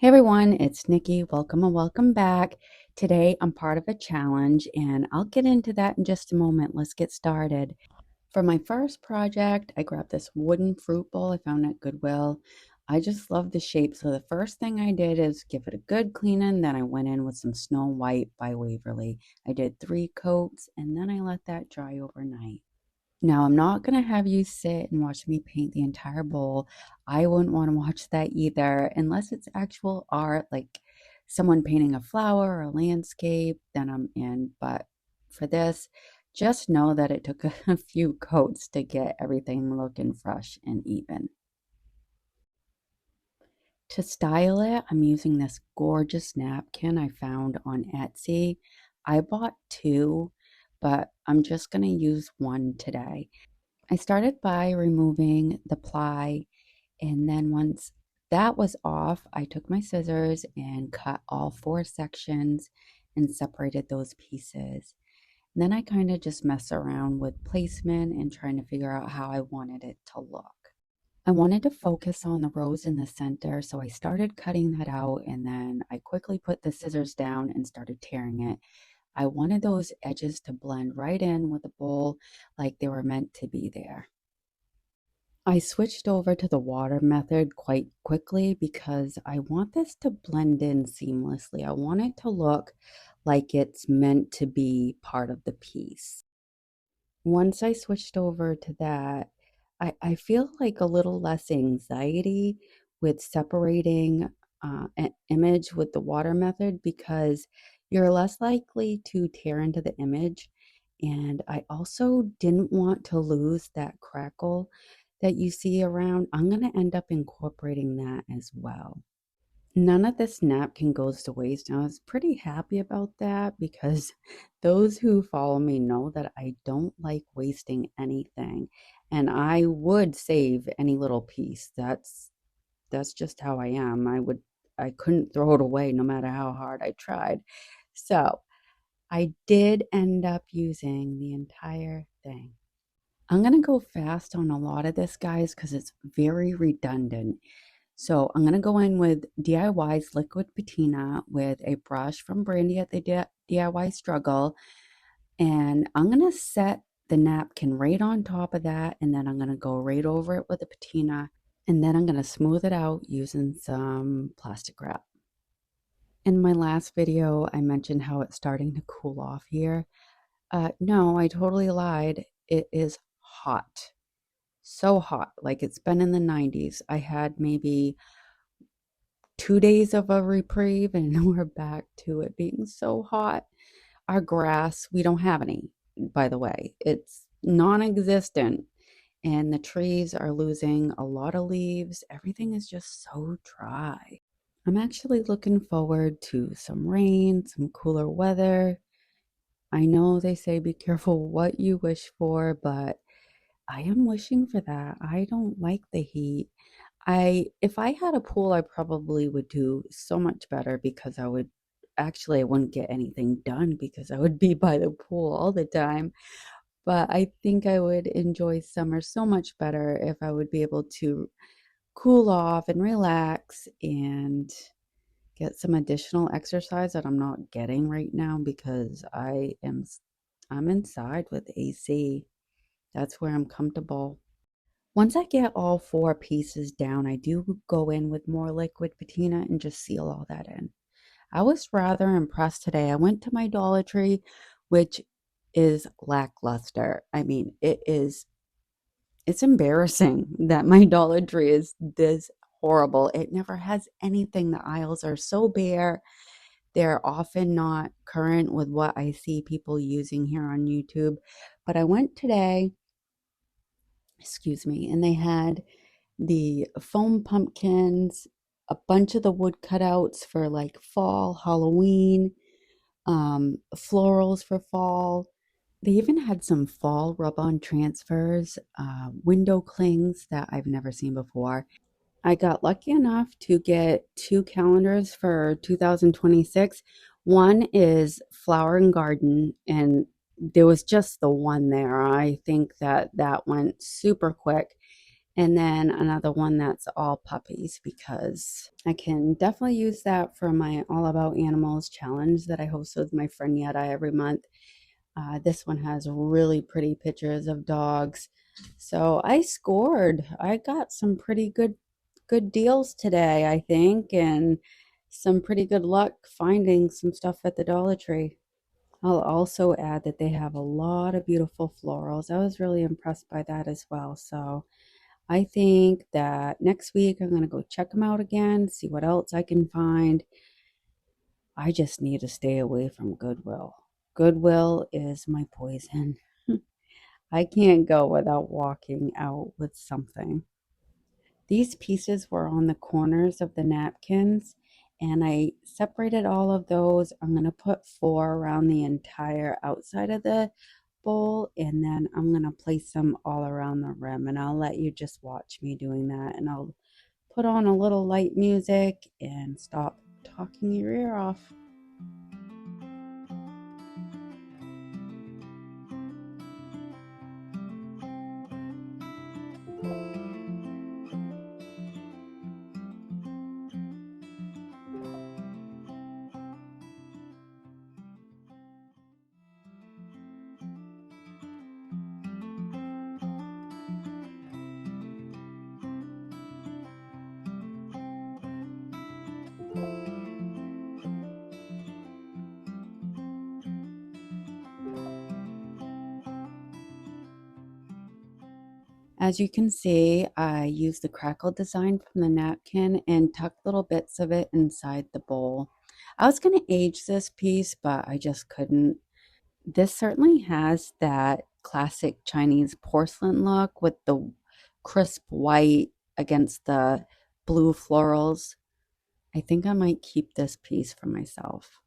Hey everyone, it's Nikki. Welcome and welcome back. Today I'm part of a challenge and I'll get into that in just a moment. Let's get started. For my first project, I grabbed this wooden fruit bowl I found at Goodwill. I just love the shape, so the first thing I did is give it a good cleaning. Then I went in with some Snow White by Waverly. I did 3 coats and then I let that dry overnight. Now, I'm not going to have you sit and watch me paint the entire bowl. I wouldn't want to watch that either, unless it's actual art, like someone painting a flower or a landscape, then I'm in. But for this, just know that it took a few coats to get everything looking fresh and even. To style it, I'm using this gorgeous napkin I found on Etsy. I bought 2, but I'm just going to use one today. I started by removing the ply, and then once that was off, I took my scissors and cut all 4 sections and separated those pieces. And then I kind of just mess around with placement and trying to figure out how I wanted it to look. I wanted to focus on the rose in the center, so I started cutting that out and then I quickly put the scissors down and started tearing it. I wanted those edges to blend right in with the bowl like they were meant to be there. I switched over to the water method quite quickly because I want this to blend in seamlessly. I want it to look like it's meant to be part of the piece. Once I switched over to that, I feel like a little less anxiety with separating an image with the water method because you're less likely to tear into the image. And I also didn't want to lose that crackle that you see around. I'm going to end up incorporating that as well. None of this napkin goes to waste. And I was pretty happy about that because those who follow me know that I don't like wasting anything. And I would save any little piece. That's just how I am. I couldn't throw it away no matter how hard I tried. So I did end up using the entire thing. I'm going to go fast on a lot of this, guys, because it's very redundant. So I'm going to go in with DIY's liquid patina with a brush from Brandy at the DIY Struggle. And I'm going to set the napkin right on top of that. And then I'm going to go right over it with the patina. And then I'm going to smooth it out using some plastic wrap. In my last video, I mentioned how it's starting to cool off here. No, I totally lied. It is hot. So hot. Like it's been in the 90s. I had maybe 2 days of a reprieve and we're back to it being so hot. Our grass, we don't have any, by the way. It's non-existent and the trees are losing a lot of leaves. Everything is just so dry. I'm actually looking forward to some rain, some cooler weather. I know they say be careful what you wish for, but I am wishing for that. I don't like the heat. If I had a pool, I probably would do so much better because I wouldn't get anything done because I would be by the pool all the time. But I think I would enjoy summer so much better if I would be able to cool off and relax and get some additional exercise that I'm not getting right now because I'm inside with AC. That's where I'm comfortable. Once I get all 4 pieces down, I do go in with more liquid patina and just seal all that in. I was rather impressed today. I went to my Dollar Tree, which is lackluster. I mean, it's embarrassing that my Dollar Tree is this horrible. It never has anything. The aisles are so bare. They're often not current with what I see people using here on YouTube. But I went today, excuse me, and they had the foam pumpkins, a bunch of the wood cutouts for like fall, Halloween, florals for fall. They even had some fall rub-on transfers, window clings that I've never seen before. I got lucky enough to get 2 calendars for 2026. One is Flower and Garden, and there was just the one there. I think that went super quick. And then another one that's all puppies because I can definitely use that for my All About Animals challenge that I host with my friend Yetta every month. This one has really pretty pictures of dogs. So I scored. I got some pretty good deals today, I think, and some pretty good luck finding some stuff at the Dollar Tree. I'll also add that they have a lot of beautiful florals. I was really impressed by that as well. So I think that next week I'm going to go check them out again, see what else I can find. I just need to stay away from Goodwill. Goodwill is my poison. I can't go without walking out with something. These pieces were on the corners of the napkins, and I separated all of those. I'm going to put four around the entire outside of the bowl, and then I'm going to place them all around the rim, and I'll let you just watch me doing that, and I'll put on a little light music and stop talking your ear off. As you can see, I used the crackle design from the napkin and tucked little bits of it inside the bowl. I was going to age this piece, but I just couldn't. This certainly has that classic Chinese porcelain look with the crisp white against the blue florals. I think I might keep this piece for myself.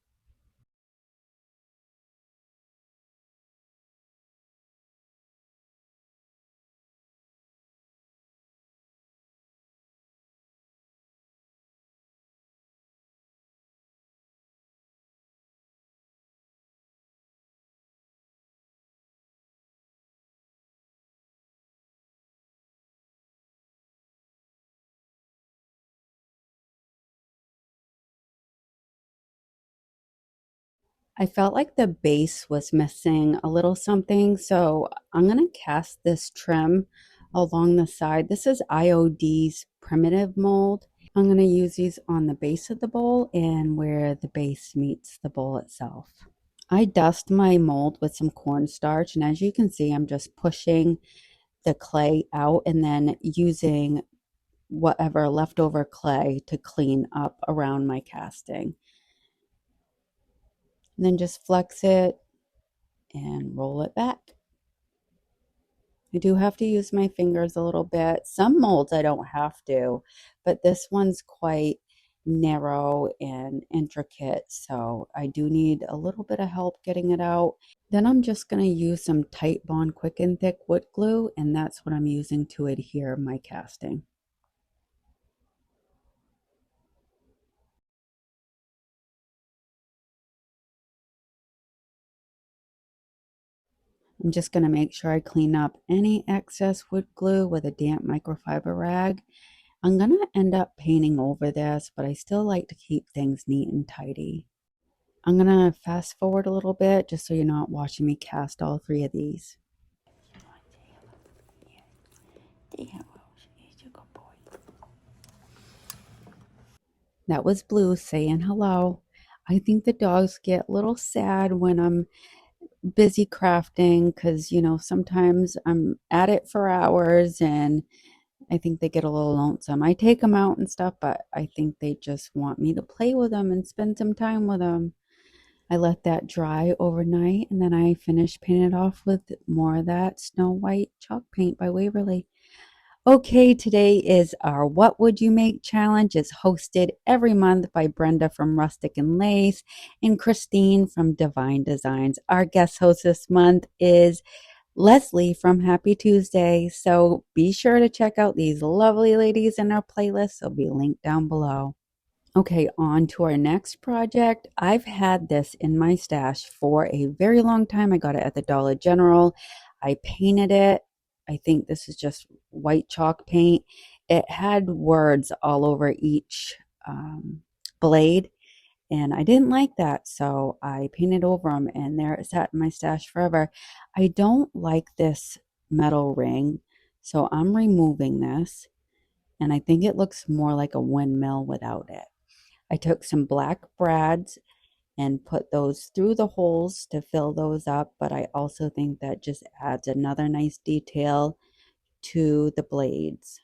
I felt like the base was missing a little something, so I'm going to cast this trim along the side. This is IOD's primitive mold. I'm going to use these on the base of the bowl and where the base meets the bowl itself. I dust my mold with some cornstarch, and as you can see, I'm just pushing the clay out and then using whatever leftover clay to clean up around my casting. And then just flex it and roll it back. I do have to use my fingers a little bit. Some molds I don't have to, but this one's quite narrow and intricate, so I do need a little bit of help getting it out. Then I'm just going to use some Tight Bond Quick and Thick wood glue, and that's what I'm using to adhere my casting. I'm just going to make sure I clean up any excess wood glue with a damp microfiber rag. I'm going to end up painting over this, but I still like to keep things neat and tidy. I'm going to fast forward a little bit just so you're not watching me cast all three of these. That was Blue saying hello. I think the dogs get a little sad when I'm busy crafting because, sometimes I'm at it for hours and I think they get a little lonesome. I take them out and stuff, but I think they just want me to play with them and spend some time with them. I let that dry overnight and then I finished painting it off with more of that Snow White chalk paint by Waverly. Okay, today is our What Would You Make challenge. It's hosted every month by Brenda from Rustic and Lace and Christine from Divine Designs. Our guest host this month is Leslie from Happy Tuesday. So be sure to check out these lovely ladies in our playlist. They'll be linked down below. Okay, on to our next project. I've had this in my stash for a very long time. I got it at the Dollar General. I painted it. I think this is just white chalk paint. It had words all over each blade, and I didn't like that, so I painted over them, and there it sat in my stash forever. I don't like this metal ring, so I'm removing this, and I think it looks more like a windmill without it. I took some black brads and put those through the holes to fill those up, but I also think that just adds another nice detail to the blades.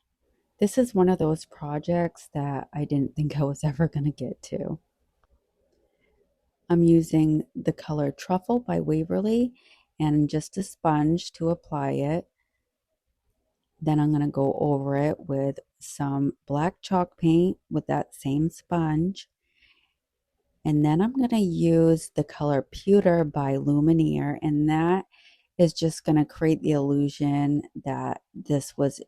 This is one of those projects that I didn't think I was ever going to get to. I'm using the color Truffle by Waverly and just a sponge to apply it. Then I'm going to go over it with some black chalk paint with that same sponge. And then I'm going to use the color Pewter by Lumineer, and that is just going to create the illusion that this was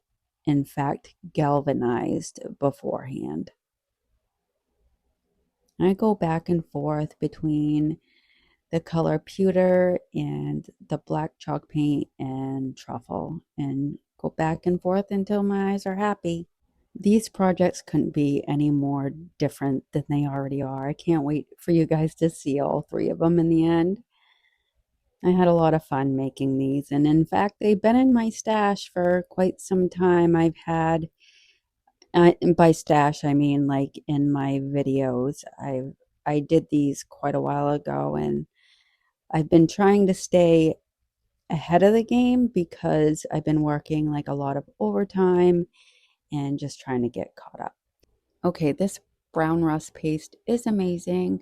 in fact galvanized beforehand. I go back and forth between the color Pewter and the black chalk paint and Truffle, and go back and forth until my eyes are happy. These projects couldn't be any more different than they already are. I can't wait for you guys to see all three of them in the end. I had a lot of fun making these, and in fact, they've been in my stash for quite some time. I've had, by stash, I mean like in my videos. I did these quite a while ago, and I've been trying to stay ahead of the game because I've been working like a lot of overtime and just trying to get caught up. Okay, this brown rust paste is amazing.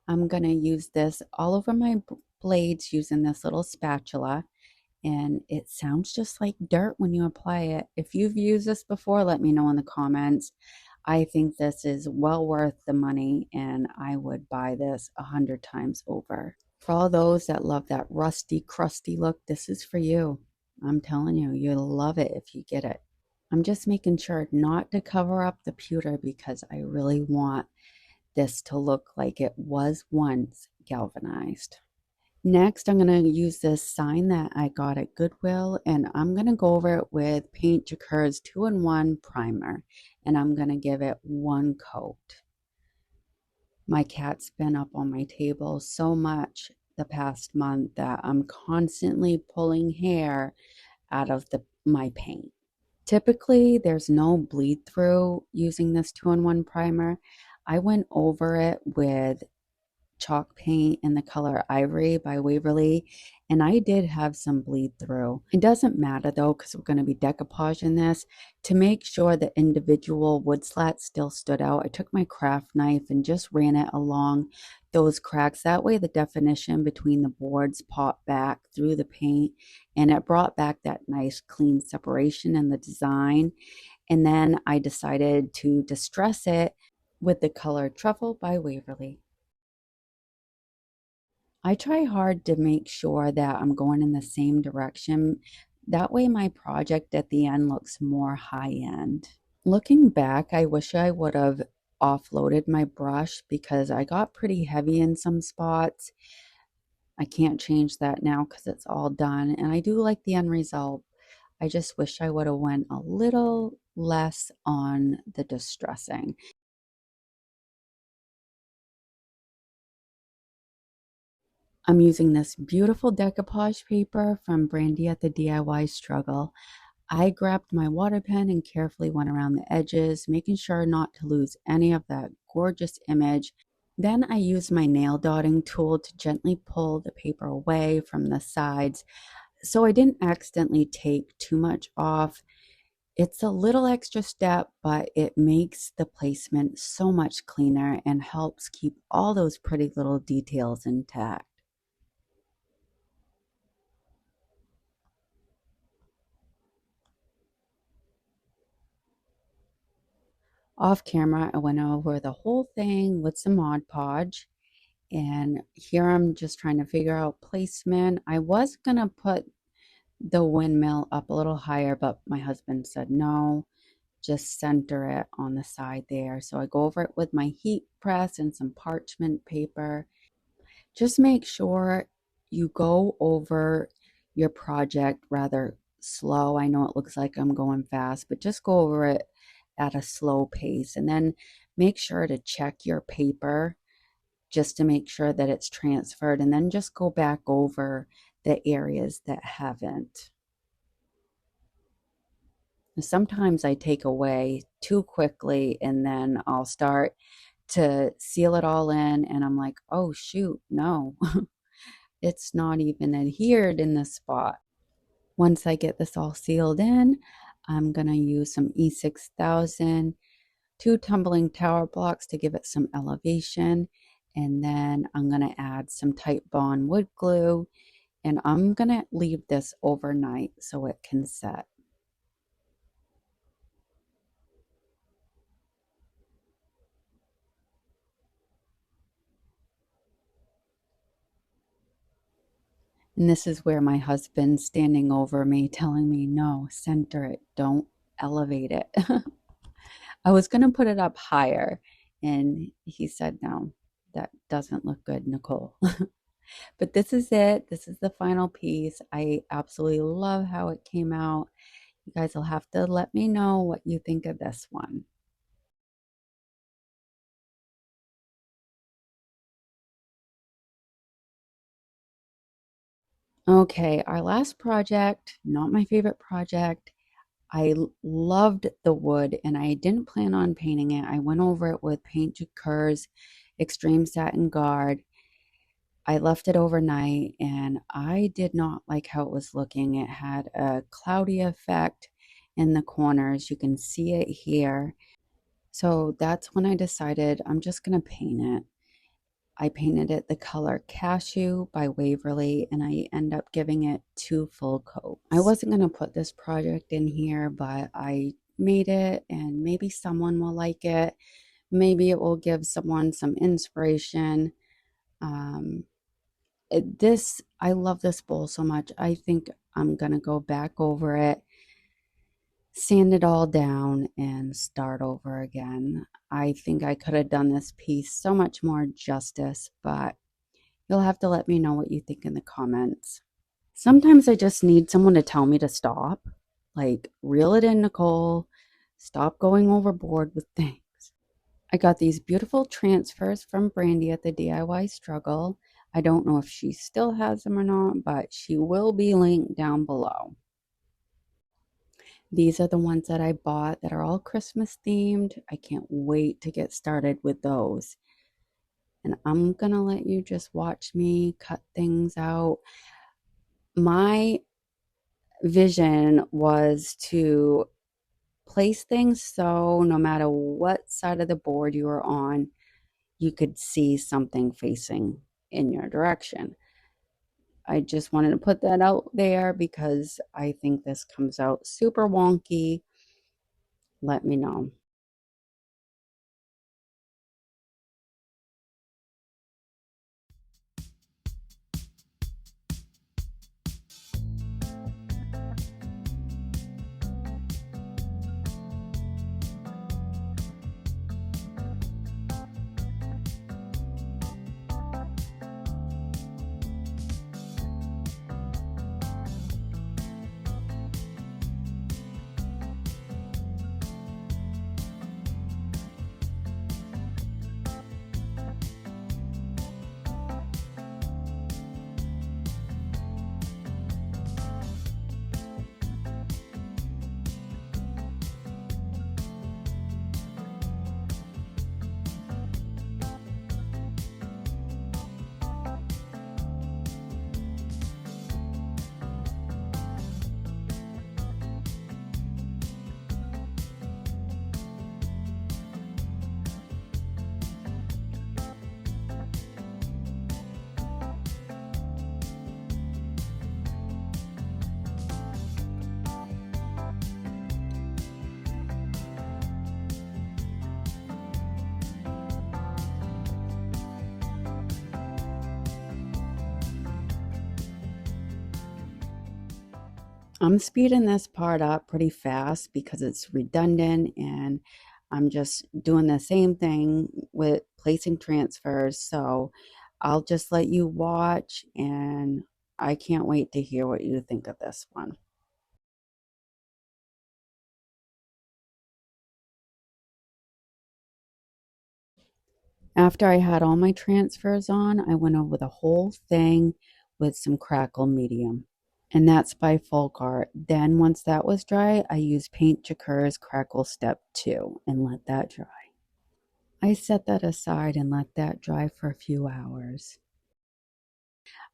I'm gonna use this all over my blades using this little spatula, and it sounds just like dirt when you apply it. If you've used this before, let me know in the comments. I think this is well worth the money, and I would buy this 100 times over. For all those that love that rusty, crusty look, this is for you. I'm telling you, you'll love it if you get it. I'm just making sure not to cover up the pewter because I really want this to look like it was once galvanized. Next, I'm going to use this sign that I got at Goodwill, and I'm going to go over it with Paint Jacquard's 2-in-1 primer, and I'm going to give it one coat. My cat's been up on my table so much the past month that I'm constantly pulling hair out of my paint. Typically, there's no bleed through using this 2-in-1 primer. I went over it with chalk paint in the color Ivory by Waverly, and I did have some bleed through. It doesn't matter though, because we're going to be decoupage in this. To make sure the individual wood slats still stood out, I took my craft knife and just ran it along those cracks. That way the definition between the boards popped back through the paint, and it brought back that nice clean separation in the design. And then I decided to distress it with the color Truffle by Waverly. I try hard to make sure that I'm going in the same direction. That way my project at the end looks more high end. Looking back, I wish I would have offloaded my brush because I got pretty heavy in some spots. I can't change that now because it's all done, and I do like the end result. I just wish I would have went a little less on the distressing. I'm using this beautiful decoupage paper from Brandy at the DIY Struggle. I grabbed my water pen and carefully went around the edges, making sure not to lose any of that gorgeous image. Then I used my nail dotting tool to gently pull the paper away from the sides so I didn't accidentally take too much off. It's a little extra step, but it makes the placement so much cleaner and helps keep all those pretty little details intact. Off camera, I went over the whole thing with some Mod Podge, and here I'm just trying to figure out placement. I was gonna put the windmill up a little higher, but my husband said no, just center it on the side there. So I go over it with my heat press and some parchment paper. Just make sure you go over your project rather slow. I know it looks like I'm going fast, but just go over it at a slow pace. And then make sure to check your paper just to make sure that it's transferred. And then just go back over the areas that haven't. Sometimes I take away too quickly and then I'll start to seal it all in and I'm like, oh shoot, no, it's not even adhered in this spot. Once I get this all sealed in, I'm going to use some E6000, 2 tumbling tower blocks to give it some elevation, and then I'm going to add some Titebond wood glue, and I'm going to leave this overnight so it can set. And this is where my husband's standing over me telling me, no, center it, don't elevate it. I was going to put it up higher, and he said, no, that doesn't look good, Nicole. But this is it. This is the final piece. I absolutely love how it came out. You guys will have to let me know what you think of this one. Okay, our last project, not my favorite project. I loved the wood and I didn't plan on painting it. I went over it with Paint Jacquard's Extreme Satin Guard. I left it overnight and I did not like how it was looking. It had a cloudy effect in the corners. You can see it here. So that's when I decided I'm just going to paint it. I painted it the color Cashew by Waverly and I end up giving it 2 full coats. I wasn't going to put this project in here, but I made it and maybe someone will like it. Maybe it will give someone some inspiration. Um, I love this bowl so much. I think I'm going to go back over it, sand it all down, and start over again. I think I could have done this piece so much more justice, but you'll have to let me know what you think in the comments. Sometimes I just need someone to tell me to stop. Like, reel it in, Nicole. Stop going overboard with things. I got these beautiful transfers from Brandy at the DIY Struggle. I don't know if she still has them or not, but she will be linked down below. These are the ones that I bought that are all Christmas themed. I can't wait to get started with those. And I'm going to let you just watch me cut things out. My vision was to place things so no matter what side of the board you were on, you could see something facing in your direction. I just wanted to put that out there because I think this comes out super wonky. Let me know. I'm speeding this part up pretty fast because it's redundant and I'm just doing the same thing with placing transfers. So I'll just let you watch and I can't wait to hear what you think of this one. After I had all my transfers on, I went over the whole thing with some crackle medium. And that's by Folk Art. Then once that was dry, I used Paint Jacquard's Crackle Step 2 and let that dry. I set that aside and let that dry for a few hours.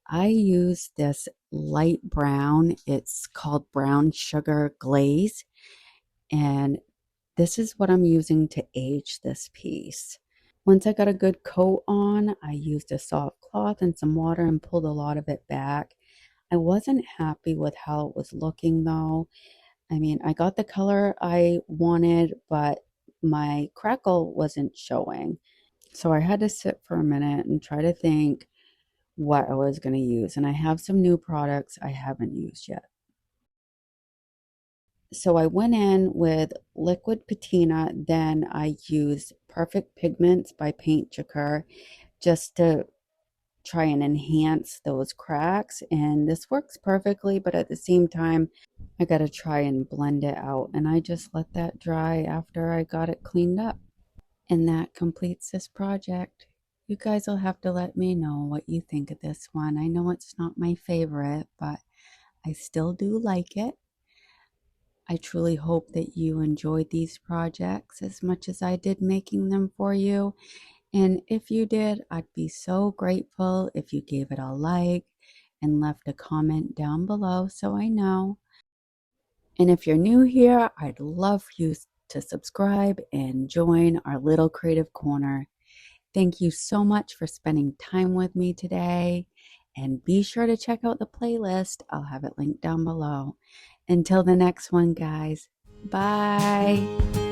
I use this light brown, it's called brown sugar glaze, and this is what I'm using to age this piece. Once I got a good coat on, I used a soft cloth and some water and pulled a lot of it back. I wasn't happy with how it was looking though. I mean, I got the color I wanted, but my crackle wasn't showing. So I had to sit for a minute and try to think what I was going to use. And I have some new products I haven't used yet. So I went in with liquid patina, then I used Perfect Pigments by Paint Jacquard just to try and enhance those cracks. And this works perfectly, but at the same time, I got to try and blend it out. And I just let that dry after I got it cleaned up. And that completes this project. You guys will have to let me know what you think of this one. I know it's not my favorite, but I still do like it. I truly hope that you enjoyed these projects as much as I did making them for you. And if you did, I'd be so grateful if you gave it a like and left a comment down below so I know. And if you're new here, I'd love for you to subscribe and join our little creative corner. Thank you so much for spending time with me today. And be sure to check out the playlist. I'll have it linked down below. Until the next one, guys. Bye.